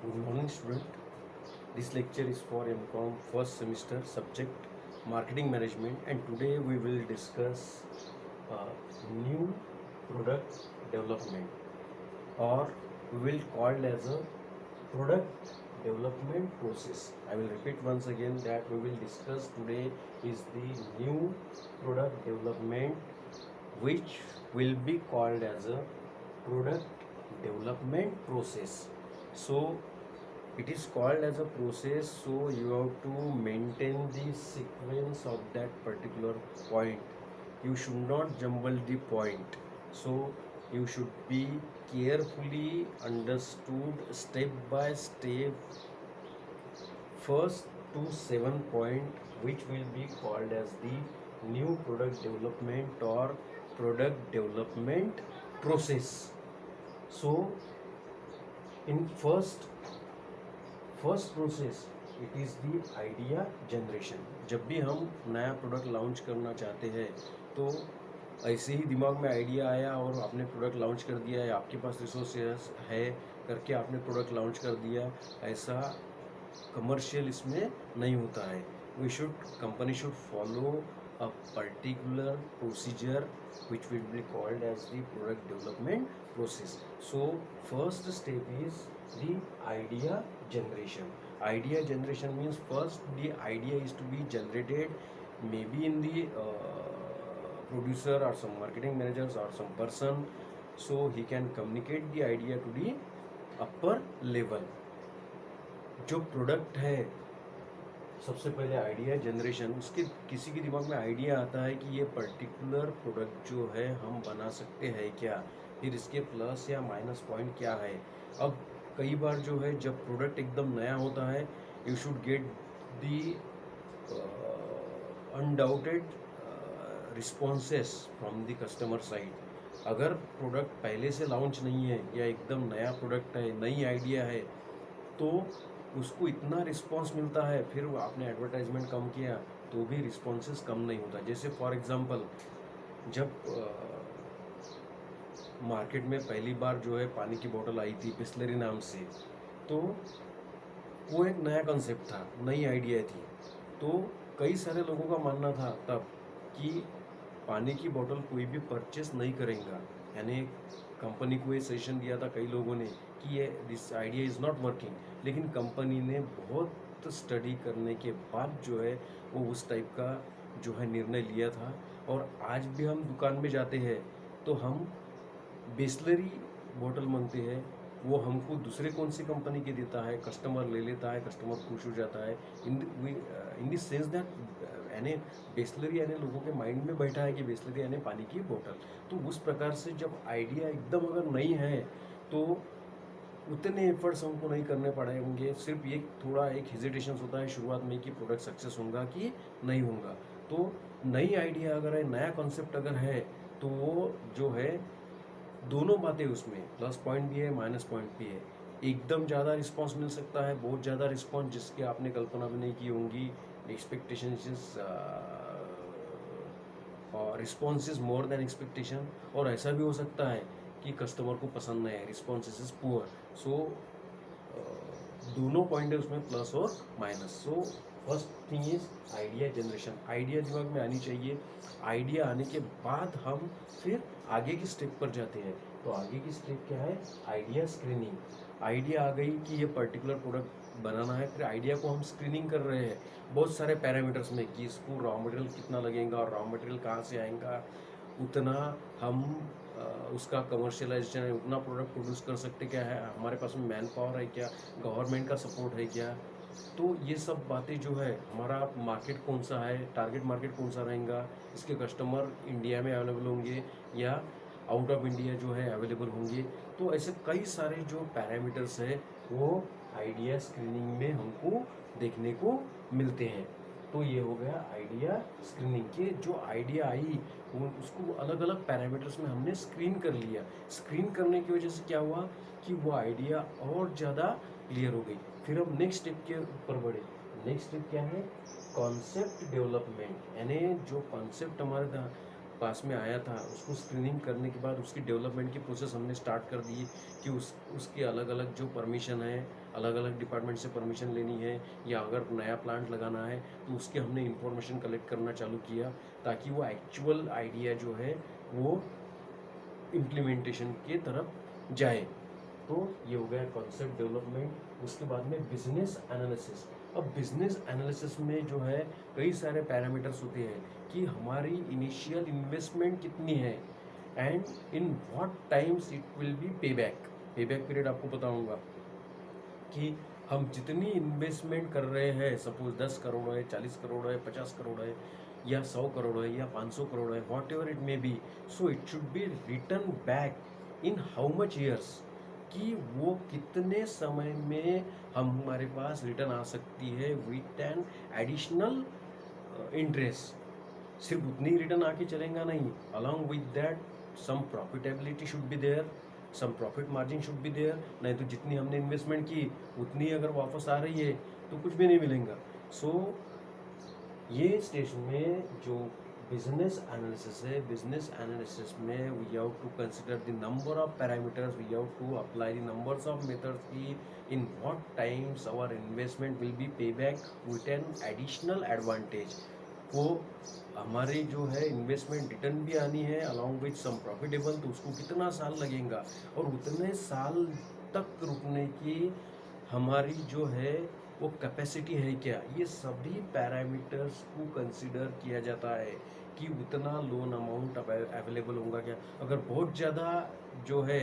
Good morning, student. This lecture is for MCOM first semester subject Marketing Management, and today we will discuss new product development, or we will call as a product development process. I will repeat once again that we will discuss today is the new product development, which will be called as a product development process. So it is called as a process, so you have to maintain the sequence of that particular point. You should not jumble the point, so you should be carefully understood step by step first to 7 point, which will be called as the new product development or product development process. So in first process it is the idea generation. जब भी हम नया product launch करना चाहते हैं तो ऐसे ही दिमाग में आइडिया आया और आपने प्रोडक्ट लॉन्च कर दिया है, आपके पास रिसोर्सेस है करके आपने प्रोडक्ट लॉन्च कर दिया, ऐसा कमर्शियल इसमें नहीं होता है. Company should follow a particular procedure which will be called as the product development process. So first step is the idea generation. Idea generation means first the idea is to be generated, maybe in the producer or some marketing managers or some person, so he can communicate the idea to the upper level. जो product है, सबसे पहले idea generation, उसके किसी के दिमाग में idea आता है कि ये पर्टिकुलर प्रोडक्ट जो है हम बना सकते हैं क्या, फिर इसके प्लस या माइनस पॉइंट क्या है. अब कई बार जो है जब प्रोडक्ट एकदम नया होता है, you should get the undoubted responses from the customer side. अगर प्रोडक्ट पहले से लॉन्च नहीं है या एकदम नया प्रोडक्ट है, नई आइडिया है, तो उसको इतना रिस्पॉन्स मिलता है, फिर आपने एडवर्टाइजमेंट कम किया तो भी रिस्पॉन्सेस कम नहीं होता. जैसे फॉर एग्जांपल, जब मार्केट में पहली बार जो है पानी की बोतल आई थी बिस्लरी नाम से, तो वो एक नया कंसेप्ट था, नई आइडिया थी. तो कई सारे लोगों का मानना था तब कि पानी की बोतल कोई भी परचेस नहीं करेगा. यानी कंपनी को ये सजेशन दिया था कई लोगों ने कि ये this idea is not working, लेकिन कंपनी ने बहुत स्टडी करने के बाद जो है वो उस टाइप का जो है निर्णय लिया था. और आज भी हम दुकान में जाते हैं तो हम बिस्लरी बोतल मांगते हैं, वो हमको दूसरे कौन सी कंपनी की देता है, कस्टमर ले लेता है, कस्टमर खुश हो जाता है. इन दिस सेंस दैट यानी बिस्लरी यानी लोगों के माइंड में बैठा है कि बिस्लरी यानी पानी की बोतल. तो उस प्रकार से जब आइडिया एकदम अगर नहीं है तो उतने एफर्ट्स हमको नहीं करने पड़ेंगे. सिर्फ ये थोड़ा एक हेजिटेशन होता है शुरुआत में कि प्रोडक्ट सक्सेस होगा कि नहीं होगा. तो नई आइडिया अगर है, नया कॉन्सेप्ट अगर है, तो वो जो है दोनों बातें, उसमें प्लस पॉइंट भी है, माइनस पॉइंट भी है. एकदम ज़्यादा रिस्पांस मिल सकता है, बहुत ज़्यादा रिस्पांस जिसके आपने कल्पना भी नहीं की होंगी. एक्सपेक्टेशन और response is more than expectation. और ऐसा भी हो सकता है कि कस्टमर को पसंद नहीं है, रिस्पॉन्स इज पुअर. सो दोनों पॉइंट है उसमें, प्लस और minus. So first thing is idea generation. Idea दिमाग में आनी चाहिए. आइडिया आने के बाद हम फिर आगे की स्टेप पर जाते हैं. तो आगे की स्टेप क्या है? Idea screening. आइडिया आ गई कि ये पर्टिकुलर प्रोडक्ट बनाना है, फिर आइडिया को हम स्क्रीनिंग कर रहे हैं बहुत सारे पैरामीटर्स में कि इसको रॉ मटेरियल कितना लगेगा और रॉ मटेरियल कहाँ से आएगा, उतना हम उसका कमर्शियलाइजेशन है, उतना प्रोडक्ट प्रोड्यूस कर सकते क्या है, हमारे पास में मैन पावर है क्या, गवर्नमेंट का सपोर्ट है क्या. तो ये सब बातें जो है, हमारा मार्केट कौन सा है, टारगेट मार्केट कौन सा रहेगा, इसके कस्टमर इंडिया में अवेलेबल होंगे या आउट ऑफ इंडिया जो है अवेलेबल होंगे. तो ऐसे कई सारे जो पैरामीटर्स है वो आइडिया स्क्रीनिंग में हमको देखने को मिलते हैं. तो ये हो गया आइडिया स्क्रीनिंग के. जो आइडिया आई वो उसको अलग अलग पैरामीटर्स में हमने स्क्रीन कर लिया. स्क्रीन करने की वजह से क्या हुआ कि वो आइडिया और ज़्यादा क्लियर हो गई. फिर हम नेक्स्ट स्टेप के ऊपर बढ़े. नेक्स्ट स्टेप क्या है? Concept development. यानी जो कॉन्सेप्ट हमारे पास में आया था, उसको स्क्रीनिंग करने के बाद उसकी डेवलपमेंट की प्रोसेस हमने स्टार्ट कर दी कि उसके अलग अलग जो परमिशन है, अलग अलग डिपार्टमेंट से परमिशन लेनी है, या अगर नया प्लांट लगाना है तो उसके हमने इंफॉर्मेशन कलेक्ट करना चालू किया, ताकि वो एक्चुअल आइडिया जो है वो इम्प्लीमेंटेशन के तरफ जाए। तो ये हो गया कॉन्सेप्ट डेवलपमेंट। उसके बाद में बिजनेस एनालिसिस। अब बिजनेस एनालिसिस में जो है कई सारे पैरामीटर्स होते हैं कि हमारी इनिशियल इन्वेस्टमेंट कितनी है and in what times it will be pay back period आपको बताऊंगा कि हम जितनी इन्वेस्टमेंट कर रहे हैं, सपोज 10 करोड़ है, 40 करोड़ है, 50 करोड़ है, या 100 करोड़ है, या 500 करोड़ है, what ever it may be, so it should be return back in how much years, कि वो कितने समय में हमारे पास रिटर्न आ सकती है विथ एन एडिशनल इंटरेस्ट। सिर्फ उतनी रिटर्न आके चलेगा नहीं, along with that some profitability should be there, some profit margin should be there. नहीं तो जितनी हमने इन्वेस्टमेंट की उतनी अगर वापस आ रही है तो कुछ भी नहीं मिलेगा। सो ये स्टेज में जो बिजनेस एनालिसिस है, बिजनेस एनालिसिस में we have to consider the number of parameters, we have to apply the numbers of methods की in what times our investment will be pay back with an additional advantage. वो हमारी जो है investment return भी आनी है along with some profitable, तो उसको कितना साल लगेगा और उतने साल तक रुकने की हमारी जो है वो कैपेसिटी है क्या, ये सभी पैरामीटर्स को कंसीडर किया जाता है कि उतना लोन अमाउंट अवेलेबल होगा क्या। अगर बहुत ज़्यादा जो है,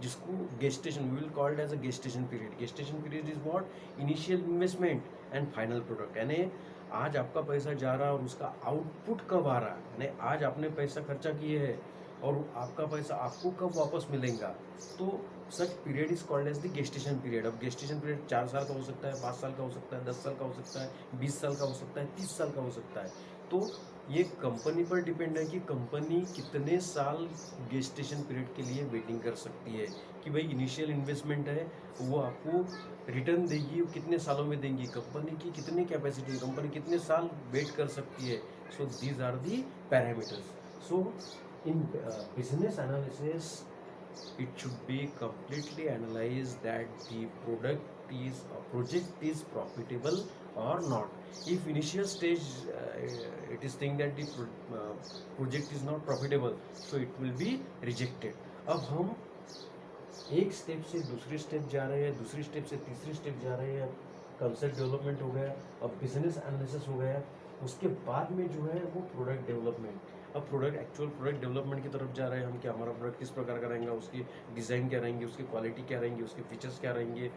जिसको gestation we will called as a gestation period. Gestation period is what, initial investment and final product. यानी आज आपका पैसा जा रहा है और उसका आउटपुट कब आ रहा है, यानी आज आपने पैसा खर्चा किए है और आपका पैसा आपको कब वापस मिलेगा। तो such period is called as the gestation period. अब गेस्टेशन पीरियड 4 साल का हो सकता है, 5 साल का हो सकता है, 10 साल का हो सकता है, 20 साल का हो सकता है, 30 साल का हो सकता है। तो ये कंपनी पर डिपेंड है कि कंपनी कितने साल गेस्टेशन पीरियड के लिए वेटिंग कर सकती है, कि भाई इनिशियल इन्वेस्टमेंट है वो आपको रिटर्न देगी, कितने सालों में देंगी, कंपनी की कितनी कैपेसिटी है, कंपनी कितने साल वेट कर सकती है। So these are the parameters. So in business analysis it should be completely analyzed that the project is profitable or not. If initial stage it is think that the project is not profitable, so it will be rejected. अब हम एक step से दूसरी step जा रहे हैं, दूसरी step से तीसरी स्टेप जा रहे हैं। कंसेप्ट डेवलपमेंट हो गया, अब बिजनेस एनालिसिस हो गया, उसके बाद में जो है वो प्रोडक्ट डेवलपमेंट। अब एक्चुअल प्रोडक्ट डेवलपमेंट की तरफ जा रहे हैं हम, कि हमारा प्रोडक्ट किस प्रकार का रहेगा, उसकी डिज़ाइन क्या रहेंगी, उसकी क्वालिटी क्या रहेंगी, उसके फीचर्स क्या रहेंगे,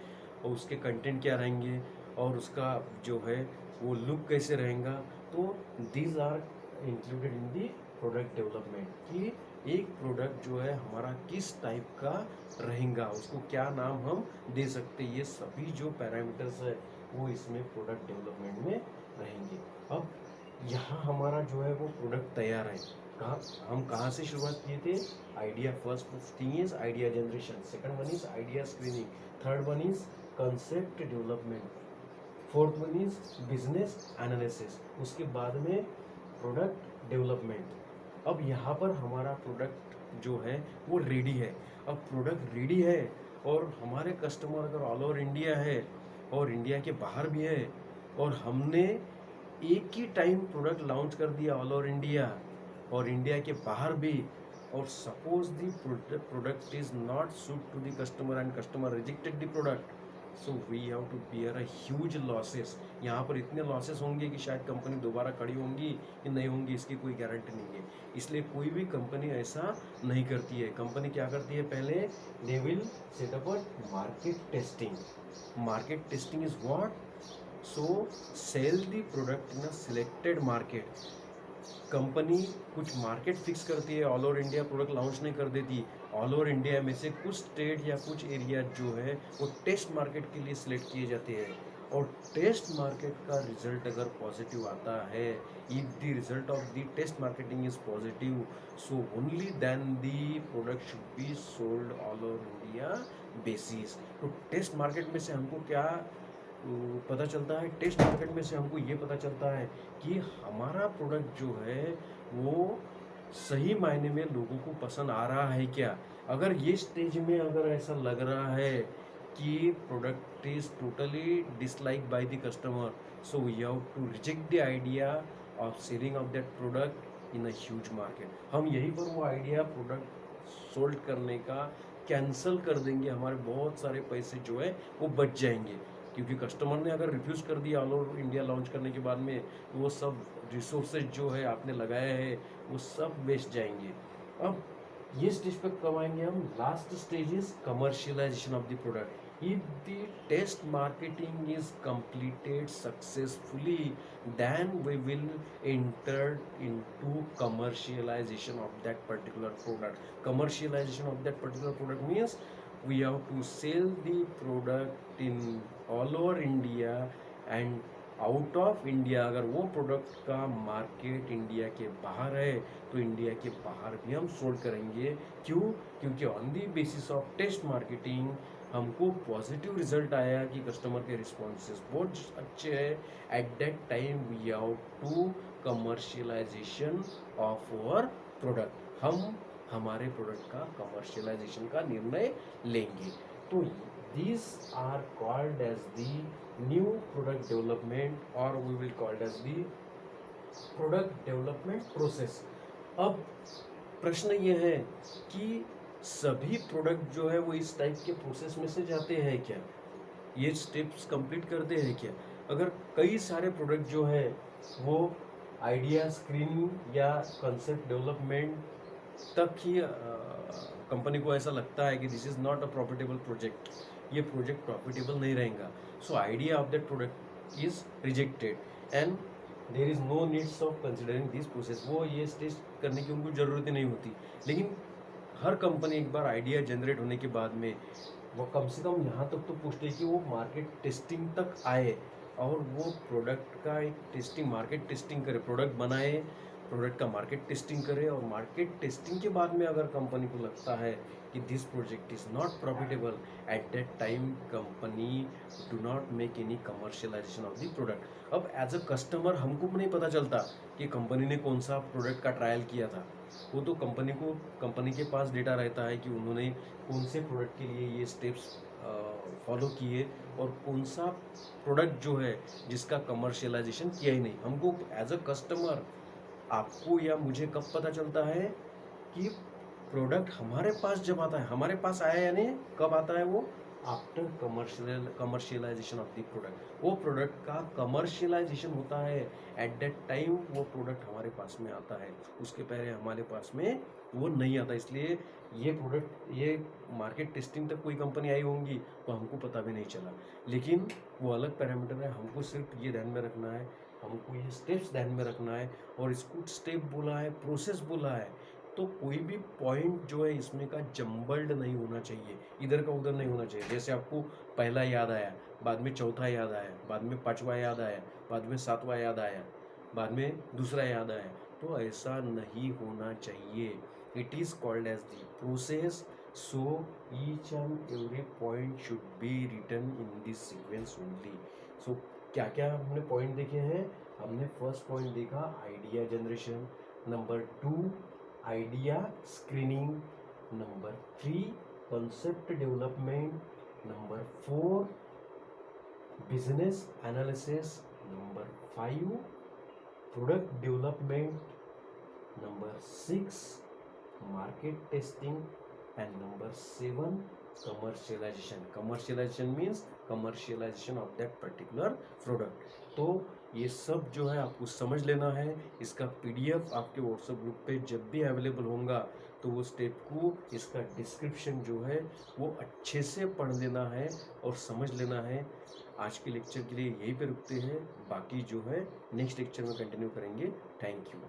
और उसके कंटेंट क्या रहेंगे, और उसका जो है वो लुक कैसे रहेगा। तो these are included in the product development, कि एक प्रोडक्ट जो है हमारा किस टाइप का रहेगा, उसको क्या नाम हम दे सकते हैं। ये सभी जो पैरामीटर्स है वो इसमें प्रोडक्ट डेवलपमेंट में रहेंगे। अब यहाँ हमारा जो है वो प्रोडक्ट तैयार है। हम कहाँ से शुरुआत किए थे, idea. First thing is idea generation, second one is idea screening, third one is concept development, fourth one is business analysis, उसके बाद में प्रोडक्ट डेवलपमेंट। अब यहाँ पर हमारा प्रोडक्ट जो है वो रेडी है। अब प्रोडक्ट रेडी है और हमारे कस्टमर अगर ऑल ओवर इंडिया है और इंडिया के बाहर भी है, और हमने एक ही टाइम प्रोडक्ट लॉन्च कर दिया ऑल ओवर इंडिया और इंडिया के बाहर भी, और suppose the product is not suit to the customer and customer rejected the product, so we have to bear a huge losses. यहाँ पर इतने लॉसेस होंगे कि शायद कंपनी दोबारा खड़ी होंगी कि नहीं होंगी, इसकी कोई गारंटी नहीं है। इसलिए कोई भी कंपनी ऐसा नहीं करती है। कंपनी क्या करती है, पहले they will set up a market testing. Market testing is what, so sell the product in a selected market. Company कुछ मार्केट फिक्स करती है, all over India product launch नहीं कर देती। ऑल ओवर इंडिया में से कुछ स्टेट या कुछ एरिया जो है वो टेस्ट मार्केट के लिए सिलेक्ट किए जाते हैं, और टेस्ट मार्केट का रिजल्ट अगर पॉजिटिव आता है, if the result of the test marketing is positive, so only then the product should be sold all over India basis. तो टेस्ट मार्केट में से हमको क्या पता चलता है, टेस्ट मार्केट में से हमको ये पता चलता है कि हमारा प्रोडक्ट जो है वो सही मायने में लोगों को पसंद आ रहा है क्या। अगर ये स्टेज में अगर ऐसा लग रहा है कि product is totally dislike by the customer, so we have to reject the idea of selling of that product in a huge market. हम यहीं पर वो आइडिया प्रोडक्ट सोल्ड करने का कैंसल कर देंगे, हमारे बहुत सारे पैसे जो है वो बच जाएंगे। क्योंकि कस्टमर ने अगर रिफ्यूज़ कर दिया ऑल ओवर इंडिया लॉन्च करने के बाद में, तो वो सब रिसोर्सेज जो है आपने लगाया है वो सब वेस्ट जाएंगे। अब ये स्टेज पे कब आएंगे हम, last stage is commercialization of the product. If the test marketing is completed successfully, then we will enter into commercialization of that particular product. Commercialization of that particular product means we have to sell the product in all over India and out of India. अगर वो product का market India के बाहर है तो India के बाहर भी हम सोल्ड करेंगे। क्यों? क्योंकि on the basis of test marketing हमको पॉजिटिव रिजल्ट आया कि कस्टमर के रिस्पॉन्सेज बहुत अच्छे हैं। At that time we have to commercialization of our product. हम हमारे प्रोडक्ट का कमर्शियलाइजेशन का निर्णय लेंगे। तो these are called as the new product development, or we will call it as the product development process। अब प्रश्न ये है कि सभी प्रोडक्ट जो है वो इस टाइप के प्रोसेस में से जाते हैं क्या, ये स्टेप्स कंप्लीट करते हैं क्या। अगर कई सारे प्रोडक्ट जो है वो आइडिया स्क्रीनिंग या कंसेप्ट डेवलपमेंट तक ही कंपनी को ऐसा लगता है कि this is not a profitable project, ये प्रोजेक्ट प्रॉफिटेबल नहीं रहेगा, so idea of that product is rejected and there is no needs of considering this process. वो ये स्टेज करने की उनको ज़रूरत ही नहीं होती। लेकिन हर कंपनी एक बार आइडिया जनरेट होने के बाद में वो कम से कम यहाँ तक तो पूछते हैं कि वो मार्केट टेस्टिंग तक आए और वो प्रोडक्ट का एक टेस्टिंग, मार्केट टेस्टिंग करे, प्रोडक्ट बनाए, प्रोडक्ट का मार्केट टेस्टिंग करे, और मार्केट टेस्टिंग के बाद में अगर कंपनी को लगता है कि this project is not profitable, eight that time company do not make any commercialisation of the product. अब एज अ कस्टमर हमको नहीं पता चलता कि कंपनी ने कौन सा प्रोडक्ट का ट्रायल किया था। वो तो कंपनी के पास डेटा रहता है कि उन्होंने कौन से प्रोडक्ट के लिए ये स्टेप्स फॉलो किए और कौन सा प्रोडक्ट जो है जिसका कमर्शियलाइजेशन किया ही नहीं। हमको एज अ कस्टमर, आपको या मुझे कब पता चलता है कि प्रोडक्ट हमारे पास जब आता है, हमारे पास आया यानी कब आता है वो, after commercialisation of the product. वो प्रोडक्ट का कमर्शियलाइजेशन होता है, एट दैट टाइम वो प्रोडक्ट हमारे पास में आता है, उसके पहले हमारे पास में वो नहीं आता। इसलिए ये प्रोडक्ट, ये मार्केट टेस्टिंग तक कोई कंपनी आई होंगी तो हमको पता भी नहीं चला। लेकिन वो अलग पैरामीटर है, हमको सिर्फ ये ध्यान में रखना है, हमको ये स्टेप्स ध्यान में रखना है। और इसको स्टेप बोला है, प्रोसेस बोला है, तो कोई भी पॉइंट जो है इसमें का जम्बल्ड नहीं होना चाहिए, इधर का उधर नहीं होना चाहिए। जैसे आपको पहला याद आया, बाद में चौथा याद आया, बाद में पांचवा याद आया, बाद में सातवां याद आया, बाद में दूसरा याद आया, तो ऐसा नहीं होना चाहिए। It is called as the process, so each and every point should be written in this sequence only. So क्या क्या हमने पॉइंट देखे हैं, हमने फर्स्ट पॉइंट देखा idea generation, number 2 idea screening, number 3 concept development, number 4 business analysis, number 5 product development, number 6 market testing, and number 7 commercialization। commercialization means commercialization of that particular product। तो ये सब जो है आपको समझ लेना है। इसका पीडीएफ आपके व्हाट्सएप ग्रुप पे जब भी अवेलेबल होगा तो वो स्टेप को, इसका डिस्क्रिप्शन जो है वो अच्छे से पढ़ लेना है और समझ लेना है। आज के लेक्चर के लिए यहीं पे रुकते हैं, बाकी जो है नेक्स्ट लेक्चर में कंटिन्यू करेंगे। Thank you.